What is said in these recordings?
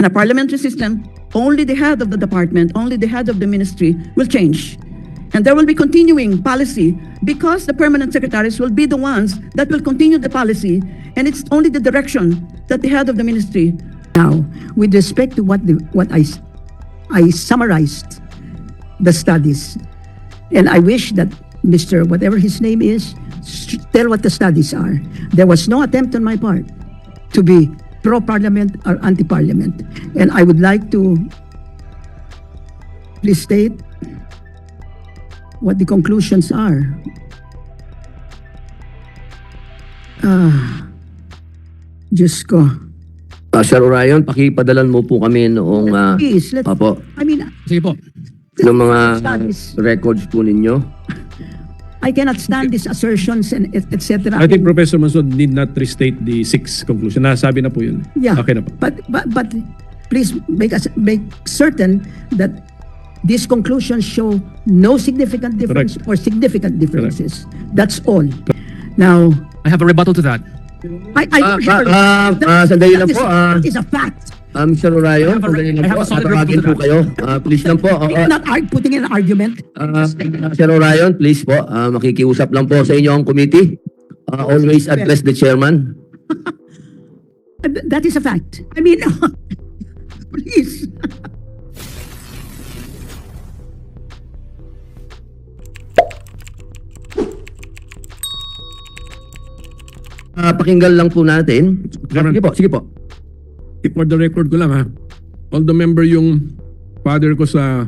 In a parliamentary system, only the head of the department, only the head of the ministry will change. And there will be continuing policy because the permanent secretaries will be the ones that will continue the policy, and it's only the direction that the head of the ministry. Now, with respect to what I summarized the studies, and I wish that Mr. whatever his name is, tell what the studies are. There was no attempt on my part to be pro-parliament or anti-parliament. And I would like to please state what the conclusions are. Diyos ko. Sir Orion, pakipadalan mo po kami noong Please, let's, Apo, I mean, Sige po. ng mga Studies. records po ninyo. I cannot stand these assertions and etc. I think Professor Monsod need not restate the 6 conclusion. Nasabi na po yun. Yeah. Okay na po. But please make certain that these conclusions show no significant difference or significant differences. That's all. Now, I have a rebuttal to that. Sandali lang po. That is a fact. Mr. Orion, sandali lang I have po. a solid Tatawagin po rebuttal. kayo. Please lang po. You're not putting in an argument. Sir Orion, please po. Makikiusap lang po sa inyo ang committee. Always address the chairman. That is a fact. I mean, please. Pakinggan lang po natin. Sige po, sige po. For the record ko lang ha. Although member yung father ko sa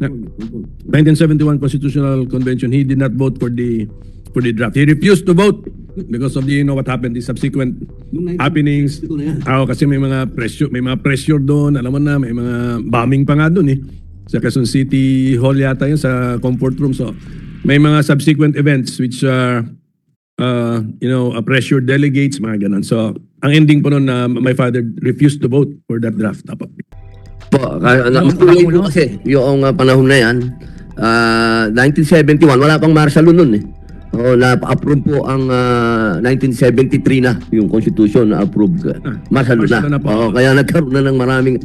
1971 Constitutional Convention, he did not vote for the draft. He refused to vote because of the, what happened, the subsequent happenings. Kasi may mga pressure doon, alam mo na, may mga bombing pa nga doon eh. Sa Quezon City Hall yata yun, sa comfort room. So may mga subsequent events which are pressure delegates, mga ganun. So ang ending po noon na my father refused to vote for that draft. Apo. Natuloy po kasi yung panahon na yan, 1971, wala pang martial law nun eh. Na-approve po ang 1973 na yung constitution na approved. Martial law na. Kaya nagkaroon na ng maraming...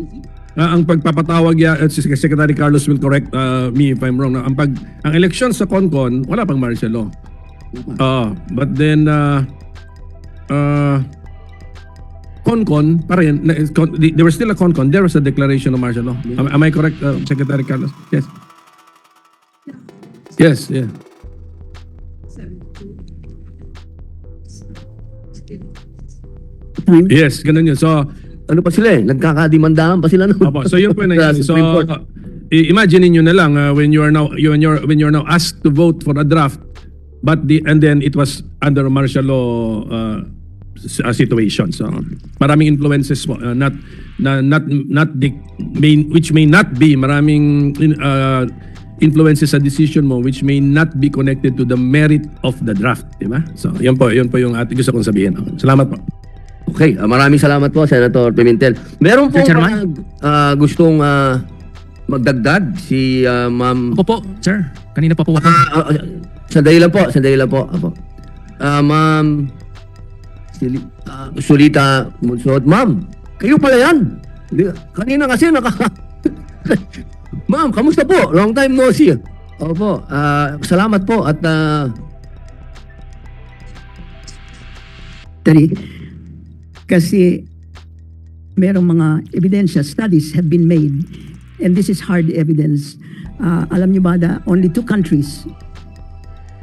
ang pagpapatawag si Secretary Carlos will correct me if I'm wrong. Ang election sa CONCON, wala pang martial law. But then CONCON pa rin, there was still a CONCON, there was a declaration of martial law. Am I correct, Secretary Carlos? Yes. Yes, yeah. Yes, ganun yun. So, Ano pa sila eh? Nagkakadimandahan pa sila. Opo, so yun po yung nangyari. So, imagine niyo na lang when you are now asked to vote for a draft, and then it was under martial law situation. So, maraming influences po, which may not be maraming influences sa decision mo which may not be connected to the merit of the draft, di ba? So, yun po yung gusto kong sabihin. Salamat po. Okay, maraming salamat po, Senator Pimentel. Meron po gustong magdagdag si Ma'am... Ako po, sir. Kanina pa po ako. Sandali lang po. Apo. Ma'am Clarita Monsod. Ma'am, kayo pala yan. Kanina kasi Ma'am, kamusta po? Long time no see. Opo, salamat po at... Kasi merong mga ebidensya, studies have been made, and this is hard evidence. Alam niyo ba na only 2 countries,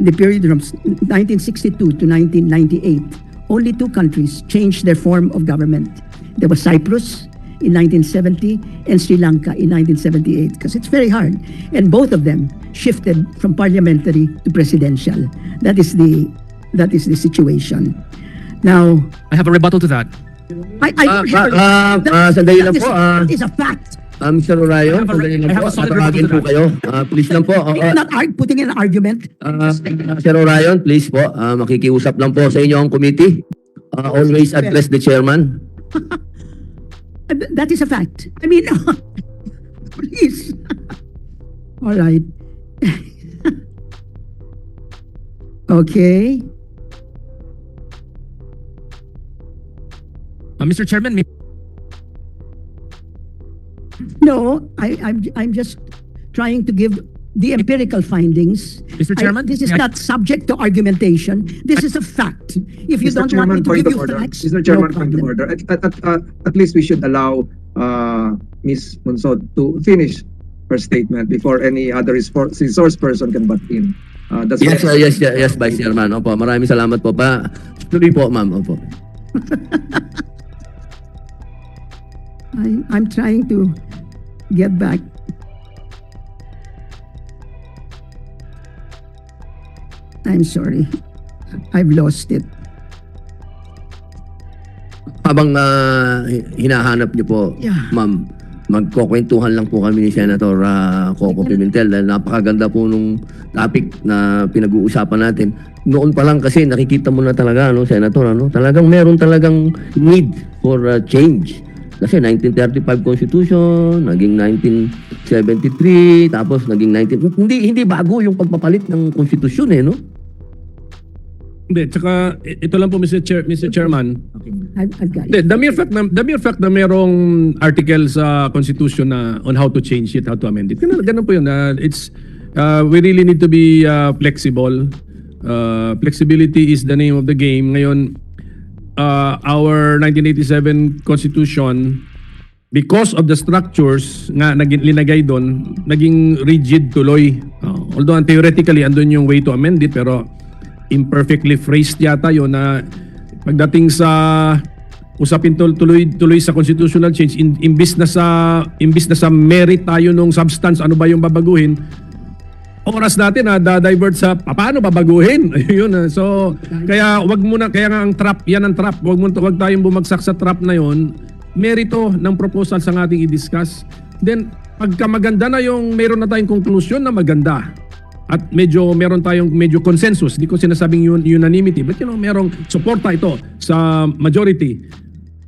the period from 1962 to 1998, only 2 countries changed their form of government. There was Cyprus in 1970 and Sri Lanka in 1978, because it's very hard. And both of them shifted from parliamentary to presidential. That is the situation. Now, I have a rebuttal to that. Sandali lang po. That is a fact. Mr. Orion, sandali lang po. Tatawagin po kayo. Please lang po. You're not putting in an argument. Sir Orion, please po. Makikiusap lang po sa inyo ang committee. Always address the chairman. That is a fact. I mean, please. All right. Okay. Mr. Chairman, No, I'm just trying to give the empirical findings. Mr. Chairman, This is may I- not subject to argumentation. This is a fact. If you Mr. don't want me Chairman, to point give of you order. facts, Mr. Chairman, no point of problem. order. At least we should allow Ms. Monsod to finish her statement before any other resource person can butt in. That's Yes, what- yes, Vice Chairman. Opo, maraming salamat po pa. Tuloy po, ma'am. Opo. I'm trying to get back. I'm sorry. I've lost it. Habang hinahanap niyo po, Yeah. ma'am, magkukwentuhan lang po kami ni Senator Coco Pimentel dahil napakaganda po nung topic na pinag-uusapan natin. Noon pa lang kasi nakikita mo na talaga, no, Senator, talagang meron talagang need for change. Kasi 1935 Constitution, naging 1973, tapos naging hindi bago yung pagpapalit ng konstitusyon no? Hindi, tsaka ito lang po Mr. Chairman. I've got Hindi, it. the mere fact na merong article sa Constitution na on how to change it, how to amend it. Ganun po yun. We really need to be flexible. Flexibility is the name of the game. Ngayon, our 1987 Constitution, because of the structures nga linagay doon, naging rigid tuloy. Although theoretically, andun yung way to amend it, pero imperfectly phrased yata yun na pagdating sa usapin tuloy sa constitutional change, imbis na sa merit tayo nung substance, ano ba yung babaguhin, oras natin divert sa paano babaguhin. Ayun. So kaya kaya nga ang trap, yan ang trap. Wag tayong bumagsak sa trap na yon. Merito ng proposal sa ating i-discuss. Then pagka maganda na yung meron na tayong conclusion na maganda. At meron tayong consensus. Hindi ko sinasabing unanimity, but merong suporta ito sa majority.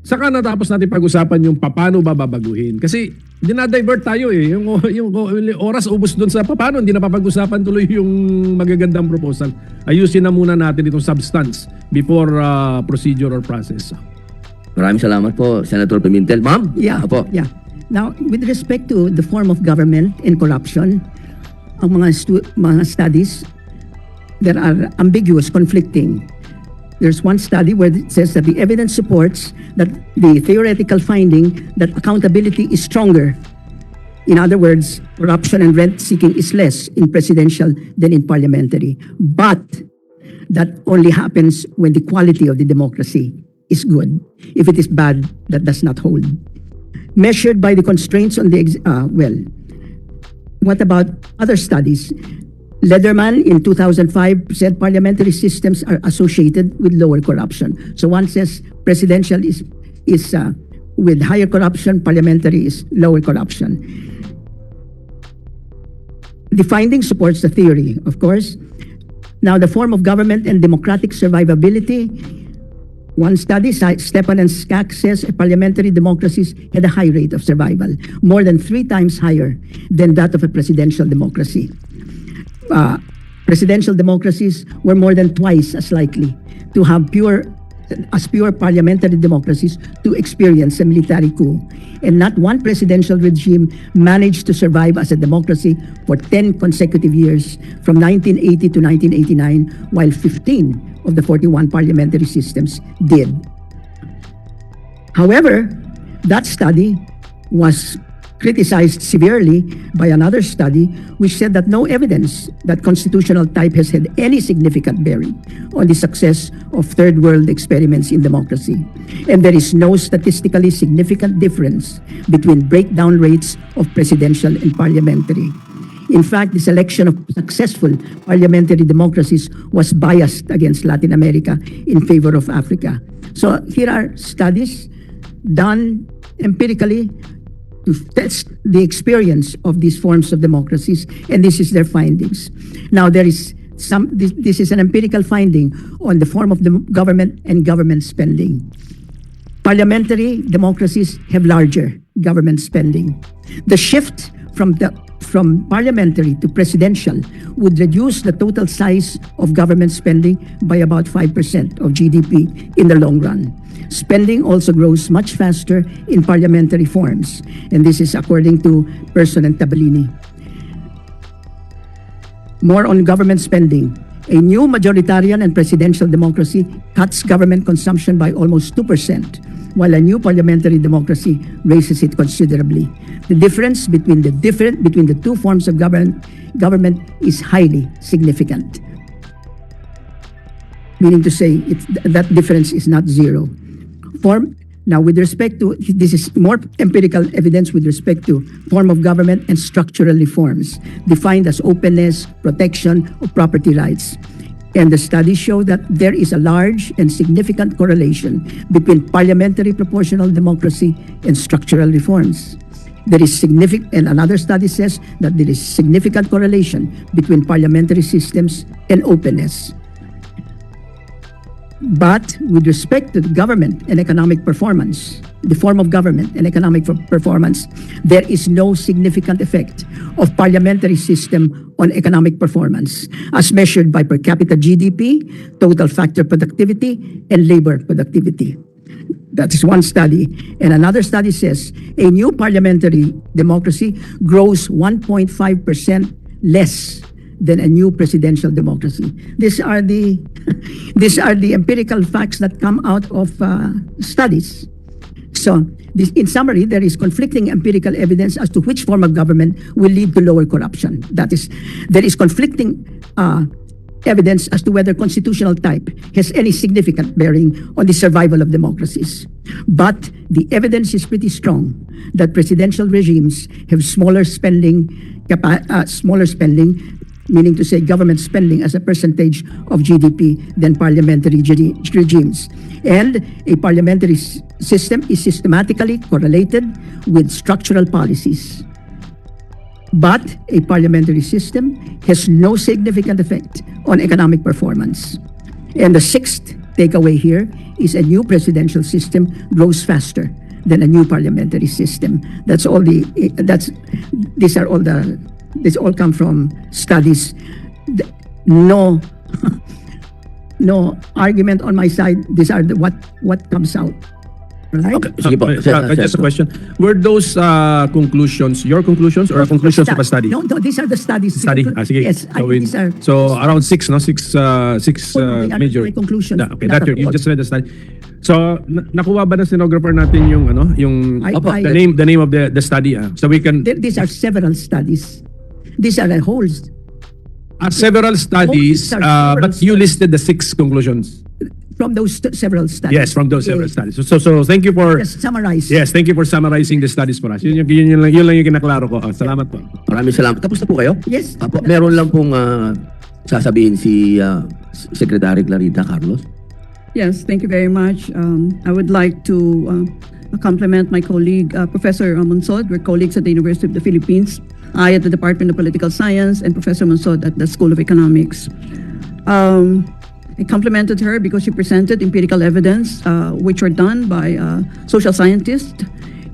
Saka natapos natin pag-usapan yung paano babaguhin. Kasi dinadivert tayo yung oras ubos doon sa paano, hindi na papag-usapan tuloy yung magagandang proposal. Ayusin na muna natin itong substance before procedure or process. Maraming salamat po, Senator Pimentel. Ma'am? Yeah. Apo. Yeah. Now, with respect to the form of government and corruption, ang mga studies, there are ambiguous, conflicting. There's one study where it says that the evidence supports that the theoretical finding that accountability is stronger. In other words, corruption and rent-seeking is less in presidential than in parliamentary. But that only happens when the quality of the democracy is good. If it is bad, that does not hold. Measured by the constraints on the what about other studies? Lederman in 2005 said parliamentary systems are associated with lower corruption. So one says presidential is with higher corruption, parliamentary is lower corruption. The finding supports the theory, of course. Now the form of government and democratic survivability. One study, Stepan and Skak says parliamentary democracies had a high rate of survival, more than 3 times higher than that of a presidential democracy. Presidential democracies were more than twice as likely to have pure parliamentary democracies to experience a military coup. And not one presidential regime managed to survive as a democracy for 10 consecutive years from 1980 to 1989, while 15 of the 41 parliamentary systems did. However, that study was criticized severely by another study which said that no evidence that constitutional type has had any significant bearing on the success of third world experiments in democracy. And there is no statistically significant difference between breakdown rates of presidential and parliamentary. In fact, the selection of successful parliamentary democracies was biased against Latin America in favor of Africa. So here are studies done empirically to test the experience of these forms of democracies, and this is their findings. Now, this is an empirical finding on the form of the government and government spending. Parliamentary democracies have larger government spending. The shift from parliamentary to presidential would reduce the total size of government spending by about 5% of GDP in the long run. Spending also grows much faster in parliamentary forms, and this is according to Person and Tabellini. More on government spending. A new majoritarian and presidential democracy cuts government consumption by almost 2%, while a new parliamentary democracy raises it considerably. The difference between the two forms of government is highly significant. Meaning to say, that difference is not zero. Now, with respect to, this is more empirical evidence with respect to form of government and structural reforms, defined as openness, protection of property rights. And the studies show that there is a large and significant correlation between parliamentary proportional democracy and structural reforms. There is significant, and another study says that there is significant correlation between parliamentary systems and openness. But with respect to the government and economic performance, the form of government and economic performance, there is no significant effect of parliamentary system on economic performance as measured by per capita GDP, total factor productivity, and labor productivity. That is one study. And another study says a new parliamentary democracy grows 1.5% less than a new presidential democracy. These are the empirical facts that come out of studies. So, in summary, there is conflicting empirical evidence as to which form of government will lead to lower corruption. That is, there is conflicting evidence as to whether constitutional type has any significant bearing on the survival of democracies. But the evidence is pretty strong that presidential regimes have smaller spending, meaning to say government spending as a percentage of GDP than parliamentary regimes. And a parliamentary system is systematically correlated with structural policies. But a parliamentary system has no significant effect on economic performance. And the sixth takeaway here is a new presidential system grows faster than a new parliamentary system. This all come from studies. No argument on my side. These are what comes out. Right? Okay, sige po. Just a question. Were those conclusions your conclusions or conclusions of a study? No, these are the studies. Study. Sige. Yes, So, these are. so around six major. My conclusion. Okay, that you just read the study. So nakuha ba ng stenographer natin yung the name of the study? So we can. These are several studies. These are the whole. Several studies, but you listed the 6 conclusions. From those several studies. Yes, from those several studies. So thank you for. Just summarize. Yes, thank you for summarizing the studies for us. Yun lang yung kinaklaro ko. Salamat po. Maraming salamat. Tapos na po kayo? Yes. Apo, meron lang pong sasabihin si Secretary Clarita Carlos. Yes, thank you very much. I would like to compliment my colleague, Professor Monsod. We're colleagues at the University of the Philippines. I at the Department of Political Science and Professor Monsod at the School of Economics. I complimented her because she presented empirical evidence which were done by social scientists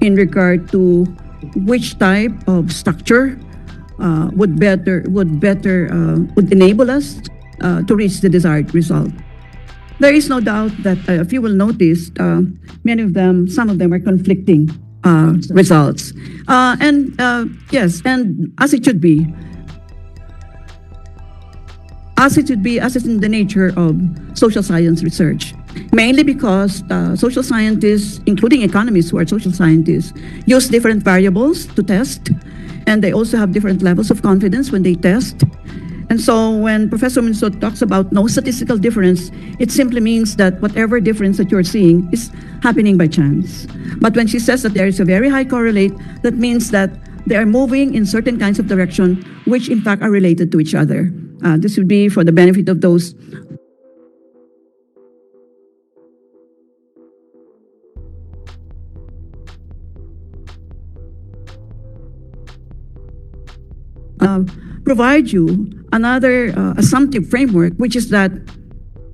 in regard to which type of structure would enable us to reach the desired result. There is no doubt that if you will notice, some of them are conflicting results. Yes, and as it should be, as is in the nature of social science research. Mainly because social scientists, including economists who are social scientists, use different variables to test, and they also have different levels of confidence when they test. And so when Professor Monsod talks about no statistical difference, it simply means that whatever difference that you're seeing is happening by chance. But when she says that there is a very high correlate, that means that they are moving in certain kinds of direction, which in fact are related to each other. This would be for the benefit of those provide you another assumptive framework, which is that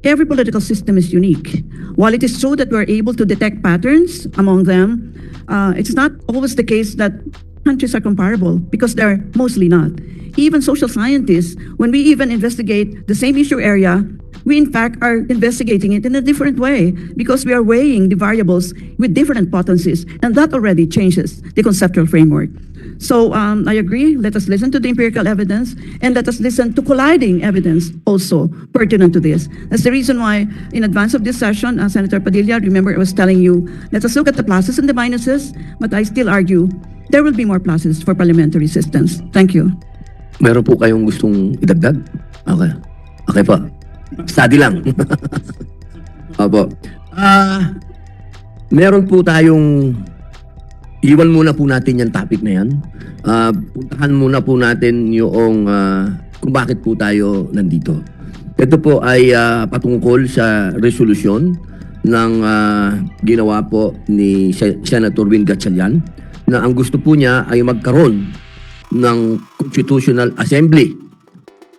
every political system is unique. While it is true that we're able to detect patterns among them, it's not always the case that countries are comparable, because they're mostly not. Even social scientists, when we even investigate the same issue area, We in fact are investigating it in a different way because we are weighing the variables with different potencies, and that already changes the conceptual framework. So I agree, let us listen to the empirical evidence and let us listen to colliding evidence also pertinent to this. That's the reason why in advance of this session, Senator Padilla, remember I was telling you, let us look at the pluses and the minuses, but I still argue there will be more pluses for parliamentary systems. Thank you. Meron po kayong gustong idagdag? Okay. Okay po. Study lang. Opo. Meron po tayong iwan muna po natin yung topic na yan. Puntahan muna po natin yung kung bakit po tayo nandito. Ito po ay patungkol sa resolusyon ng ginawa po ni Senator Winnie Gatchalian na ang gusto po niya ay magkaroon ng Constitutional Assembly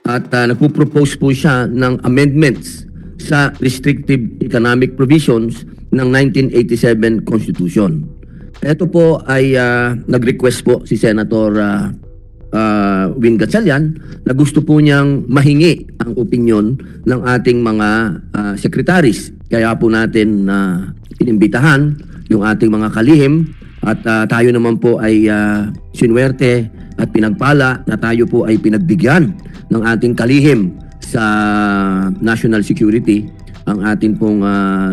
at nagpo-propose po siya ng amendments sa restrictive economic provisions ng 1987 Constitution. Ito po ay nag-request po si Senator Winnie Gatchalian na gusto po niyang mahingi ang opinyon ng ating mga secretaries. Kaya po natin inimbitahan yung ating mga kalihim at tayo naman po ay sinwerte at pinagpala na tayo po ay pinagbigyan ng ating kalihim sa national security, ang ating pong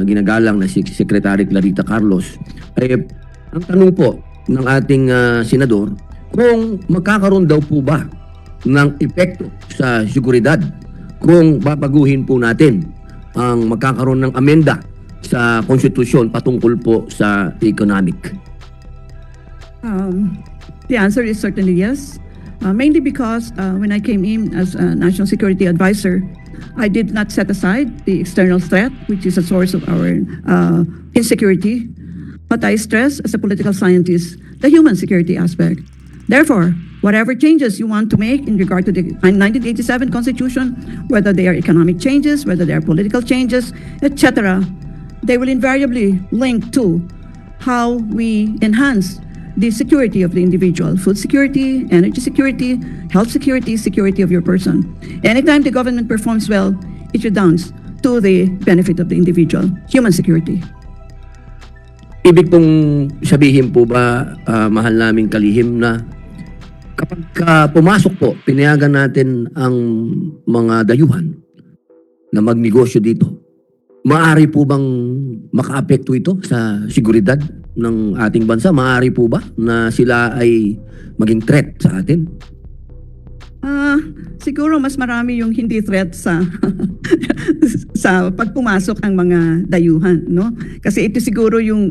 ginagalang na si Secretary Clarita Carlos. Ang tanong po ng ating senador, kung magkakaroon daw po ba ng epekto sa seguridad kung babaguhin po natin ang magkakaroon ng amenda sa konstitusyon patungkol po sa economic. The answer is certainly yes. Mainly because when I came in as a National Security Advisor, I did not set aside the external threat, which is a source of our insecurity, but I stress as a political scientist the human security aspect. Therefore, whatever changes you want to make in regard to the 1987 Constitution, whether they are economic changes, whether they are political changes, etc., they will invariably link to how we enhance the security of the individual, food security, energy security, health security, security of your person. Anytime the government performs well, it redounds to the benefit of the individual, human security. Ibig pong sabihin po ba, mahal naming kalihim, na kapag pumasok po, pinayagan natin ang mga dayuhan na magnegosyo dito, maaari po bang makaapekto ito sa seguridad ng ating bansa? Maaari po ba na sila ay maging threat sa atin? Siguro mas marami yung hindi threat sa sa pagpumasok ang mga dayuhan, no? Kasi ito siguro yung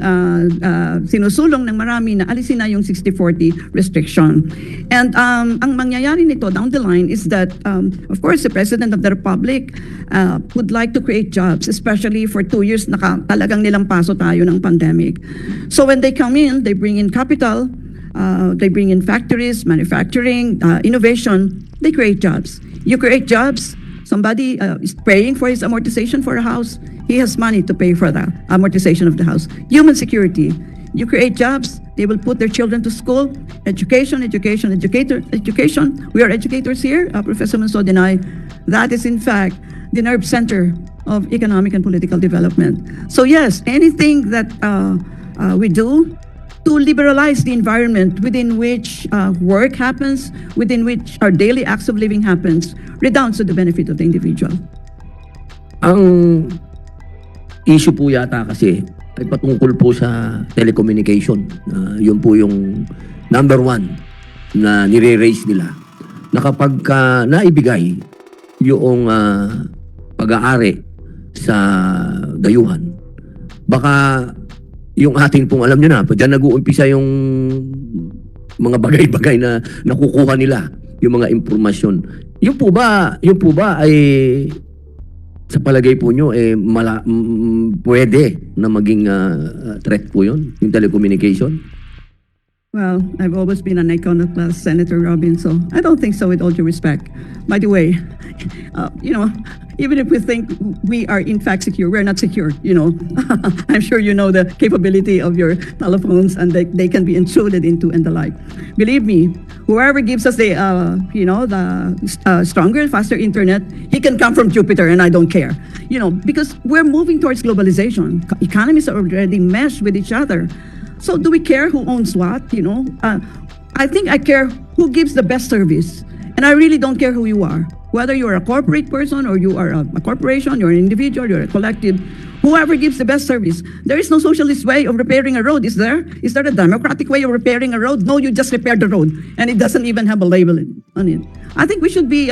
sinusulong ng marami na alisin na yung 60-40 restriction. And ang mangyayari nito down the line is that of course the President of the Republic would like to create jobs, especially for 2 years talagang nilampaso tayo ng pandemic. So when they come in, they bring in capital, they bring in factories, manufacturing, innovation. They create jobs. You create jobs. Somebody is paying for his amortization for a house. He has money to pay for the amortization of the house. Human security. You create jobs. They will put their children to school. Education. We are educators here, Professor Monsod and I. That is in fact the nerve center of economic and political development. So yes, anything that we do to liberalize the environment within which work happens, within which our daily acts of living happens, redounds to the benefit of the individual. Ang issue po yata kasi ay patungkol po sa telecommunication. Yun po yung number 1 na nire-raise nila. Na kapag naibigay yung pag-aari sa dayuhan, baka yung ating pong, alam nyo na, dyan nag-uumpisa yung mga bagay-bagay na nakukuha nila, yung mga impormasyon. Yung po ba ay sa palagay po nyo, pwede na maging threat po yun, yung telecommunication? Well, I've always been an iconoclast, Senator Robin, so I don't think so, with all due respect. By the way, even if we think we are in fact secure, we're not secure, I'm sure you know the capability of your telephones, and they can be intruded into and the like. Believe me, whoever gives us the stronger, faster internet, he can come from Jupiter, and I don't care. Because we're moving towards globalization. Economies are already meshed with each other. So do we care who owns what? I think I care who gives the best service. And I really don't care who you are. Whether you're a corporate person or you are a corporation, you're an individual, you're a collective, whoever gives the best service. There is no socialist way of repairing a road, is there? Is there a democratic way of repairing a road? No, you just repair the road, and it doesn't even have a label on it. I think we should be,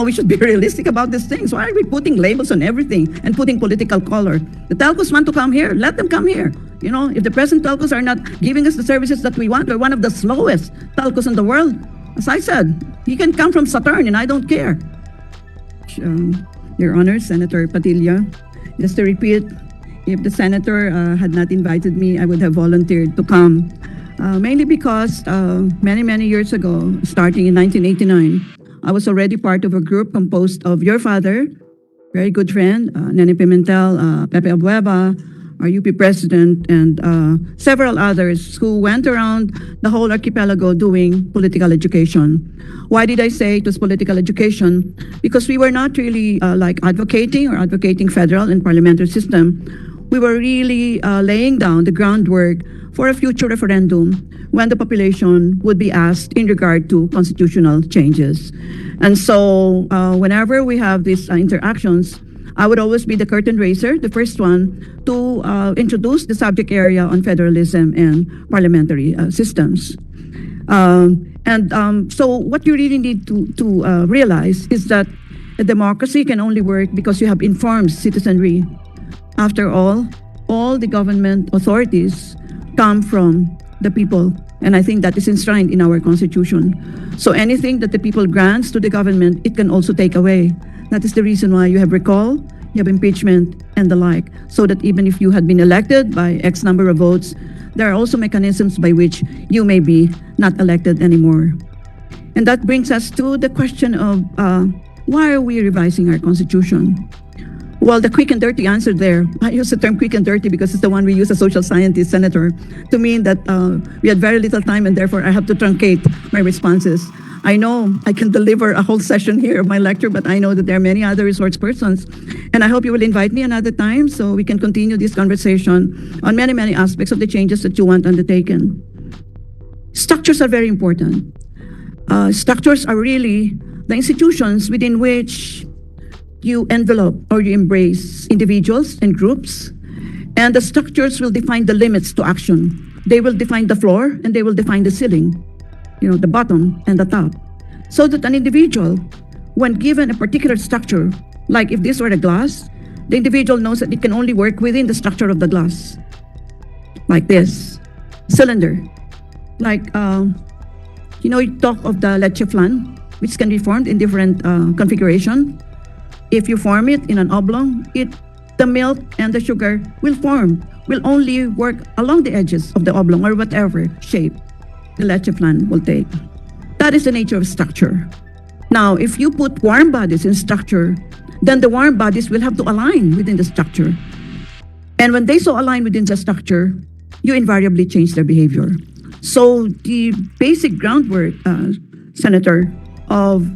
we should be realistic about these things. Why are we putting labels on everything and putting political color? The telcos want to come here, let them come here. If the present telcos are not giving us the services that we want, we're one of the slowest telcos in the world. As I said, he can come from Saturn, and I don't care. Your Honor, Senator Padilla, just to repeat, if the senator had not invited me, I would have volunteered to come. Mainly because many, many years ago, starting in 1989, I was already part of a group composed of your father, very good friend, Nene Pimentel, Pepe Abueva, our UP president, and several others who went around the whole archipelago doing political education. Why did I say it was political education? Because we were not really advocating federal and parliamentary system. We were really laying down the groundwork for a future referendum when the population would be asked in regard to constitutional changes. And so whenever we have these interactions, I would always be the curtain raiser, the first one to introduce the subject area on federalism and parliamentary systems. So what you really need to realize is that a democracy can only work because you have informed citizenry. After all the government authorities come from the people, and I think that is enshrined in our Constitution. So anything that the people grants to the government, it can also take away. That is the reason why you have recall, you have impeachment, and the like, so that even if you had been elected by X number of votes, there are also mechanisms by which you may be not elected anymore. And that brings us to the question of why are we revising our Constitution? Well, the quick and dirty answer there, I use the term quick and dirty because it's the one we use as social scientist, Senator, to mean that we had very little time and therefore I have to truncate my responses. I know I can deliver a whole session here of my lecture, but I know that there are many other resource persons. And I hope you will invite me another time so we can continue this conversation on many, many aspects of the changes that you want undertaken. Structures are very important. Structures are really the institutions within which you envelope or you embrace individuals and groups, and the structures will define the limits to action. They will define the floor and they will define the ceiling, the bottom and the top. So that an individual, when given a particular structure, like if this were a glass, the individual knows that it can only work within the structure of the glass. Like this, cylinder. Like, you talk of the leche flan, which can be formed in different configuration. If you form it in an oblong, the milk and the sugar will only work along the edges of the oblong or whatever shape the leche flan will take. That is the nature of structure. Now, if you put warm bodies in structure, then the warm bodies will have to align within the structure. And when they so align within the structure, you invariably change their behavior. So the basic groundwork, Senator, of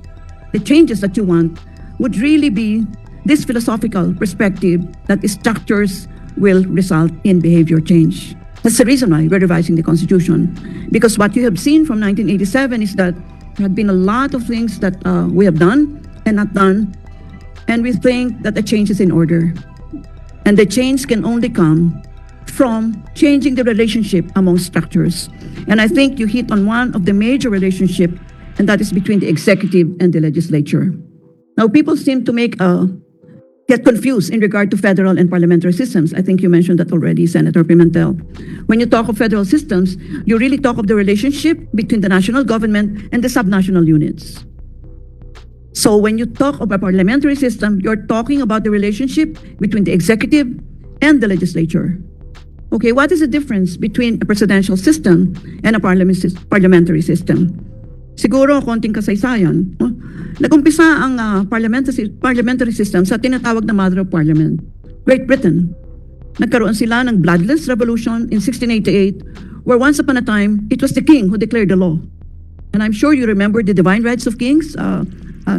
the changes that you want would really be this philosophical perspective that structures will result in behavior change. That's the reason why we're revising the Constitution. Because what you have seen from 1987 is that there have been a lot of things that we have done and not done, and we think that the change is in order. And the change can only come from changing the relationship among structures. And I think you hit on one of the major relationships, and that is between the executive and the legislature. Now, people seem to get confused in regard to federal and parliamentary systems. I think you mentioned that already, Senator Pimentel. When you talk of federal systems, you really talk of the relationship between the national government and the subnational units. So when you talk of a parliamentary system, you're talking about the relationship between the executive and the legislature. Okay, what is the difference between a presidential system and a parliamentary system? Siguro, konting kasaysayan. No? Nagumpisa ang parliamentary system sa tinatawag na Mother of Parliament, Great Britain. Nagkaroon sila ng bloodless revolution in 1688, where once upon a time, it was the king who declared the law. And I'm sure you remember the divine rights of kings,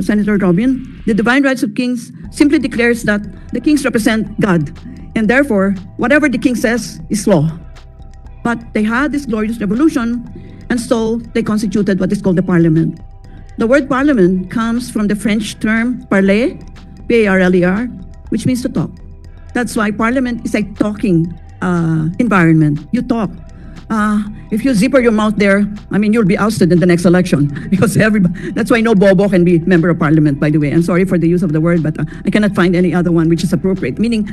Senator Robin. The divine rights of kings simply declares that the kings represent God. And therefore, whatever the king says is law. But they had this glorious revolution, and so they constituted what is called the parliament. The word parliament comes from the French term parler, P-A-R-L-E-R, which means to talk. That's why parliament is a talking environment. You talk. If you zipper your mouth there, I mean, you'll be ousted in the next election because that's why no bobo can be member of parliament, by the way. I'm sorry for the use of the word, but I cannot find any other one which is appropriate. Meaning,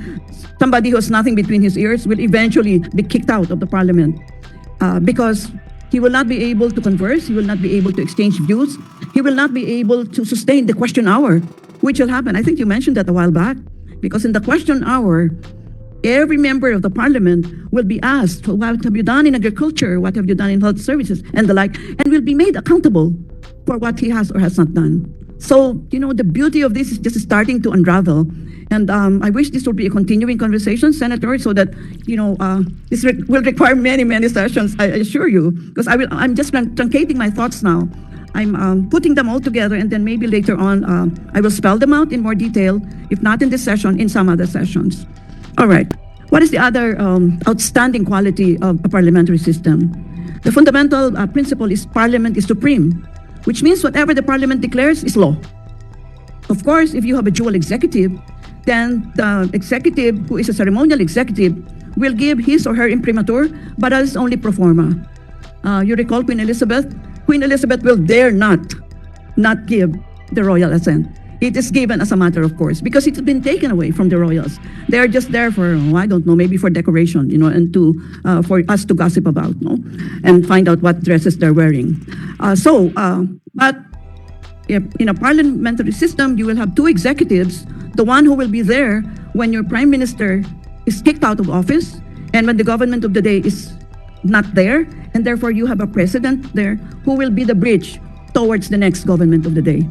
somebody who has nothing between his ears will eventually be kicked out of the parliament because he will not be able to converse, he will not be able to exchange views, he will not be able to sustain the question hour, which will happen. I think you mentioned that a while back, because in the question hour, every member of the parliament will be asked, what have you done in agriculture? What have you done in health services? And the like, and will be made accountable for what he has or has not done. So, the beauty of this is just starting to unravel. And I wish this would be a continuing conversation, Senator, so that, this will require many, many sessions, I assure you, because I'm just truncating my thoughts now. I'm putting them all together, and then maybe later on, I will spell them out in more detail, if not in this session, in some other sessions. All right. What is the other outstanding quality of a parliamentary system? The fundamental principle is parliament is supreme, which means whatever the parliament declares is law. Of course, if you have a dual executive, then the executive, who is a ceremonial executive, will give his or her imprimatur, but that is only pro forma. You recall Queen Elizabeth? Queen Elizabeth will dare not give the royal assent. It is given as a matter of course, because it's been taken away from the royals. They are just there for, I don't know, maybe for decoration, and for us to gossip about, and find out what dresses they're wearing. But if in a parliamentary system, you will have two executives, the one who will be there when your prime minister is kicked out of office, and when the government of the day is not there, and therefore you have a president there who will be the bridge towards the next government of the day.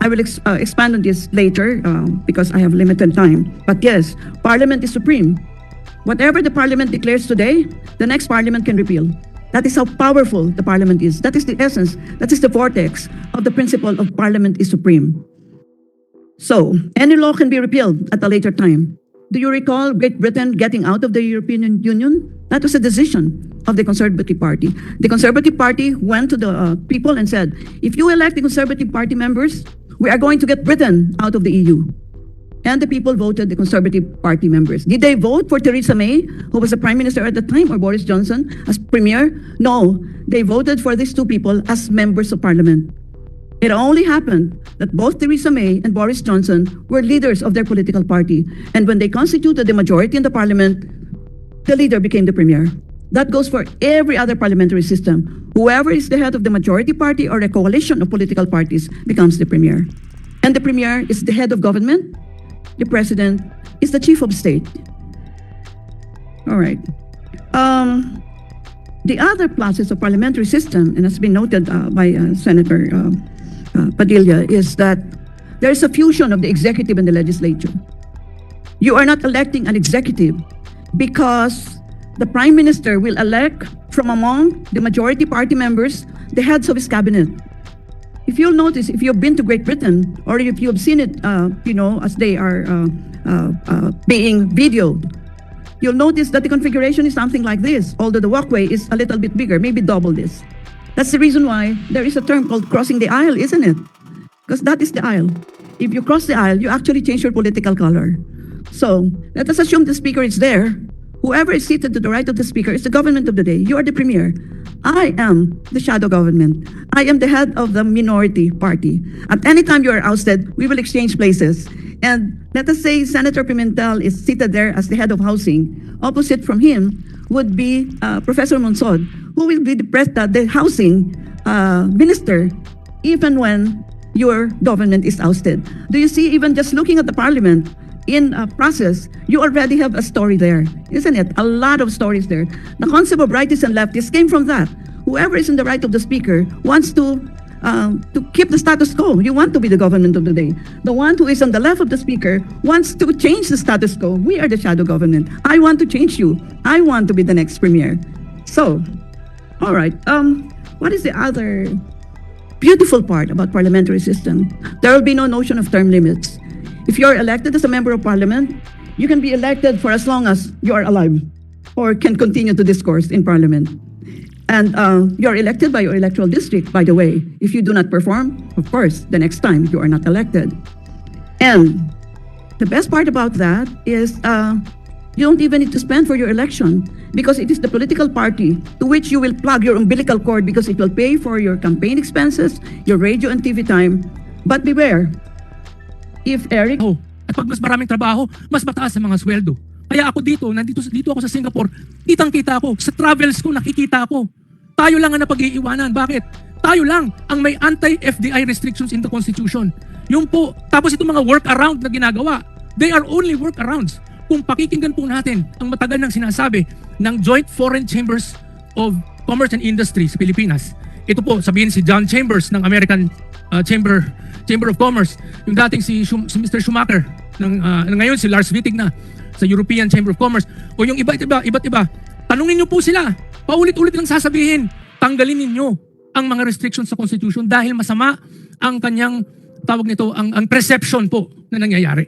I will expand on this later because I have limited time. But yes, Parliament is supreme. Whatever the Parliament declares today, the next Parliament can repeal. That is how powerful the Parliament is. That is the essence, that is the vortex of the principle of Parliament is supreme. So, any law can be repealed at a later time. Do you recall Great Britain getting out of the European Union? That was a decision of the Conservative Party. The Conservative Party went to the people and said, if you elect the Conservative Party members, we are going to get Britain out of the EU. And the people voted the Conservative Party members. Did they vote for Theresa May, who was the Prime Minister at the time, or Boris Johnson as Premier? No, they voted for these two people as members of Parliament. It only happened that both Theresa May and Boris Johnson were leaders of their political party. And when they constituted the majority in the Parliament, the leader became the Premier. That goes for every other parliamentary system. Whoever is the head of the majority party or a coalition of political parties becomes the Premier. And the Premier is the head of government. The President is the chief of state. All right. The other pluses of parliamentary system, and has been noted by Senator Padilla, is that there is a fusion of the executive and the legislature. You are not electing an executive because the Prime Minister will elect from among the majority party members the heads of his cabinet. If you'll notice, if you've been to Great Britain, or if you've seen it, as they are being videoed, you'll notice that the configuration is something like this, although the walkway is a little bit bigger, maybe double this. That's the reason why there is a term called crossing the aisle, isn't it? Because that is the aisle. If you cross the aisle, you actually change your political color. So let us assume the speaker is there. Whoever is seated to the right of the speaker is the government of the day. You are the premier. I am the shadow government. I am the head of the minority party. At any time you are ousted, we will exchange places. And let us say Senator Pimentel is seated there as the head of housing. Opposite from him would be Professor Monsod, who will be the housing minister even when your government is ousted. Do you see, even just looking at the parliament, in process, you already have a story there, isn't it? A lot of stories there. The concept of rightists and leftists came from that. Whoever is in the right of the speaker wants to keep the status quo. You want to be the government of the day. The one who is on the left of the speaker wants to change the status quo. We are the shadow government. I want to change you. I want to be the next premier. So, all right. What is the other beautiful part about parliamentary system? There will be no notion of term limits. If you're elected as a member of parliament, you can be elected for as long as you are alive or can continue to discourse in parliament. And you're elected by your electoral district, by the way. If you do not perform, of course, the next time you are not elected. And the best part about that is you don't even need to spend for your election because it is the political party to which you will plug your umbilical cord because it will pay for your campaign expenses, your radio and TV time. But beware, if Eric... Oh, at pag mas maraming trabaho, mas mataas ang mga sweldo. Kaya ako dito ako sa Singapore, kitang-kita ko, sa travels ko nakikita ko. Tayo lang ang napag-iiwanan. Bakit? Tayo lang ang may anti-FDI restrictions in the Constitution. Yung po, tapos itong mga workaround na ginagawa, they are only workarounds. Kung pakikinggan po natin ang matagal ng sinasabi ng Joint Foreign Chambers of Commerce and Industry sa Pilipinas. Ito po, sabihin si John Chambers ng American Chamber of Commerce, yung dating si Mr. Schumacher, ngayon si Lars Wittig na sa European Chamber of Commerce, o yung iba't iba. Tanungin niyo po sila, paulit-ulit lang sasabihin, tanggalin ninyo ang mga restrictions sa Constitution dahil masama ang kanyang, tawag nito, ang perception po na nangyayari.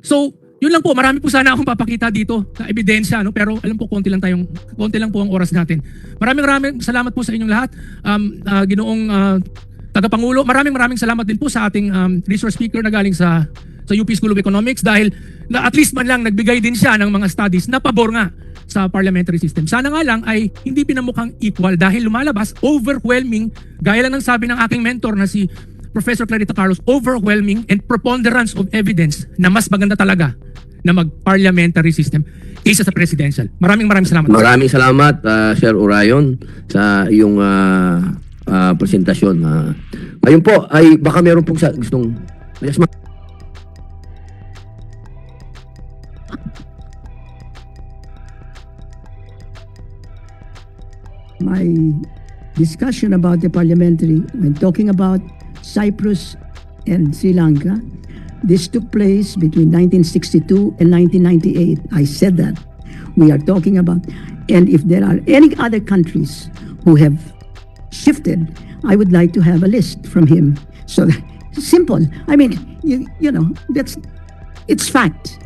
So, yun lang po, marami po sana akong papakita dito na ebidensya, no? Pero alam po, konti lang po ang oras natin. Maraming salamat po sa inyong lahat. Ginoong Tagapangulo, maraming salamat din po sa ating resource speaker na galing sa UP School of Economics dahil na at least man lang nagbigay din siya ng mga studies na pabor nga sa parliamentary system. Sana nga lang ay hindi pinamukhang equal dahil lumalabas overwhelming, gaya lang ng sabi ng aking mentor na si Professor Clarita Carlos, overwhelming and preponderance of evidence na mas maganda talaga na mag-parliamentary system kaysa sa presidential. Maraming salamat. Maraming salamat, Sir Orayon, sa iyong presentasyon. Ayun po, ay baka meron pong gustong... Yes, My discussion about the parliamentary, when talking about Cyprus and Sri Lanka, this took place between 1962 and 1998. I said that. We are talking about, and if there are any other countries who have shifted, I would like to have a list from him. So simple. I mean, you know, it's fact.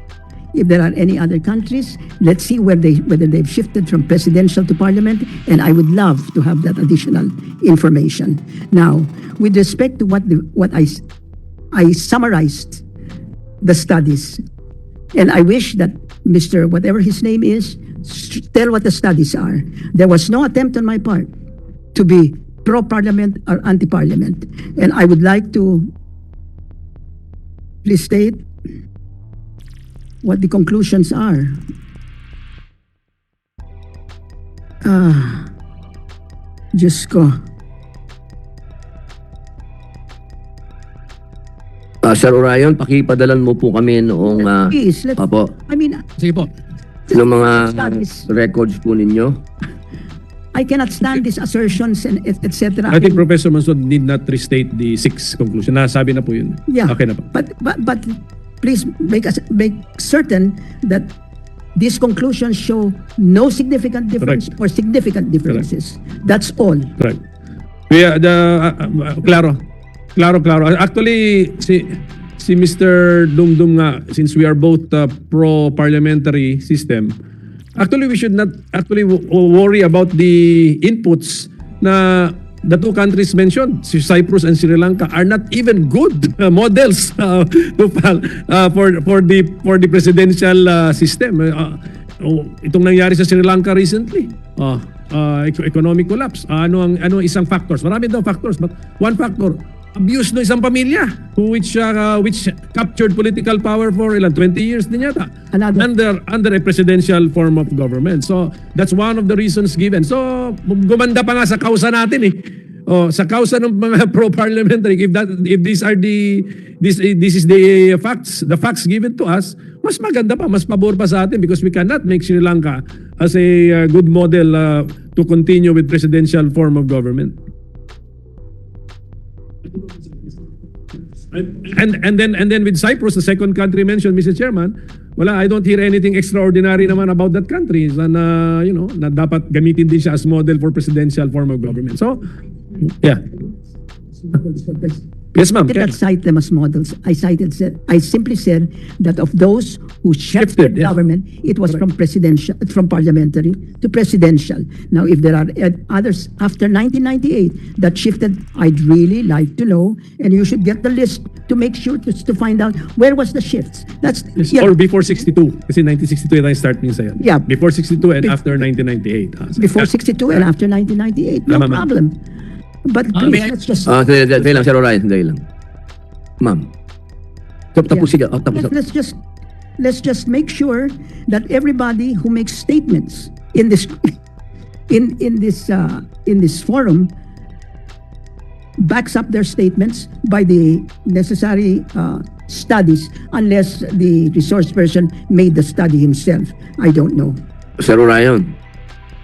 If there are any other countries, let's see whether they've shifted from presidential to parliament, and I would love to have that additional information. Now, with respect to what I summarized the studies, and I wish that Mr. whatever his name is, tell what the studies are. There was no attempt on my part to be pro-parliament or anti-parliament, and I would like to please state what the conclusions are. Diyos ko. Sir Orion, pakipadalan mo po kami noong... Please, Apo, I mean, Sige po. ng mga records po ninyo. I cannot stand these assertions and etc. I think Professor Monsod need not restate the 6 conclusion. Nasabi na po yun. Yeah. Okay na po. But please make certain that these conclusions show no significant difference Correct. or significant differences. That's all. Right. Claro. Actually, si Mr. Dumdum nga, since we are both pro-parliamentary system, actually we should not actually worry about the inputs na the two countries mentioned, Cyprus and Sri Lanka, are not even good models for the presidential system. Itong nangyari sa Sri Lanka recently, economic collapse. Ano isang factors? Marami daw factors, but one factor, abuse no isang pamilya which captured political power for 20 years din yata under a presidential form of government. So that's one of the reasons given. So gumanda pa nga sa kausa natin sa kausa ng mga pro-parliamentary, if these are this is the facts given to us, mas maganda pa, mas pabor pa sa atin because we cannot make Sri Lanka as a good model to continue with presidential form of government. And then with Cyprus, the second country mentioned, Mr. Chairman, I don't hear anything extraordinary naman about that country na na dapat gamitin din siya as model for presidential form of government. So, yeah. Yes, ma'am. I did not cite them as models. I simply said that of those who shifted yeah. government, it was from parliamentary to presidential. Now, if there are others after 1998 that shifted, I'd really like to know, and you should get the list to make sure to find out where was the shifts. That's Or before 62. Kasi 1962 yung start niya sa'yo. Yeah. Before 62 and after 1998. Before 62 and after 1998. No Ma'am. problem. But please, let's just... Sandali lang, Sir Orion, sandali lang. Ma'am. Tapos siya. Let's just make sure that everybody who makes statements in this forum backs up their statements by the necessary studies, unless the resource person made the study himself. I don't know. Sir Orion.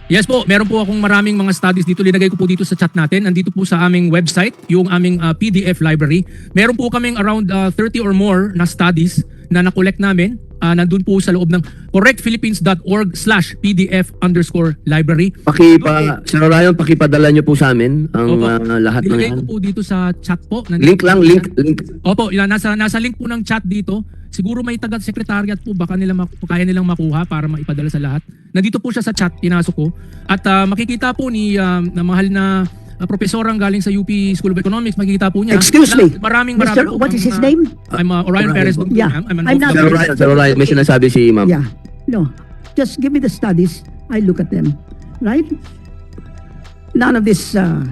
Yes po, meron po akong maraming mga studies dito. Linagay ko po dito sa chat natin. Nandito po sa aming website, yung aming PDF library. Meron po kaming around 30 or more na studies na nakolekt namin. Nandun po sa loob ng correctphilippines.org/PDF_library. Sir Orion, pakipadala niyo po sa amin ang lahat ng Nilagay yan. ko po dito sa chat po. Link lang. Opo, nasa link po ng chat dito. Siguro may taga-secretariat po, baka kaya nilang makuha para maipadala sa lahat. Nandito po siya sa chat, pinasok ko. At makikita po ni na mahal na profesorang galing sa UP School of Economics, makikita po niya. Excuse me, Maraming Mr. po What is his mga- name? I'm Orion Perez. Yeah, I'm I'm not- Sir Orion, may sinasabi si ma'am. Yeah. No, just give me the studies. I look at them. Right? None of this, I'm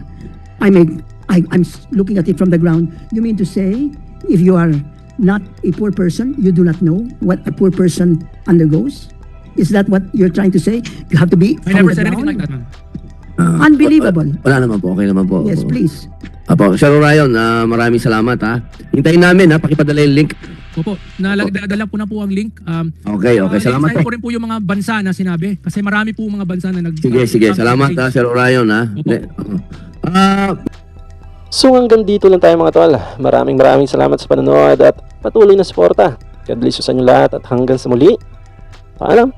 looking at it from the ground. You mean to say, if you are not a poor person, you do not know what a poor person undergoes? Is that what you're trying to say? You have to be I never from the said anything like ground? that, ma'am. Unbelievable. Wala naman po, okay naman po. Yes, please. Apo, Sir Orion, maraming salamat ha. Hintayin namin ha, pakipadala yung link. Opo, nadala po na po ang link. Okay, salamat Excited po. po rin po yung mga bansa na sinabi. Kasi marami po mga bansa na Sige, salamat ha, Sir Orion ha. Opo. So hanggang dito lang tayo mga tol. Maraming salamat sa panonood at patuloy na suporta. God bless you sa inyo lahat at hanggang sa muli. Paalam!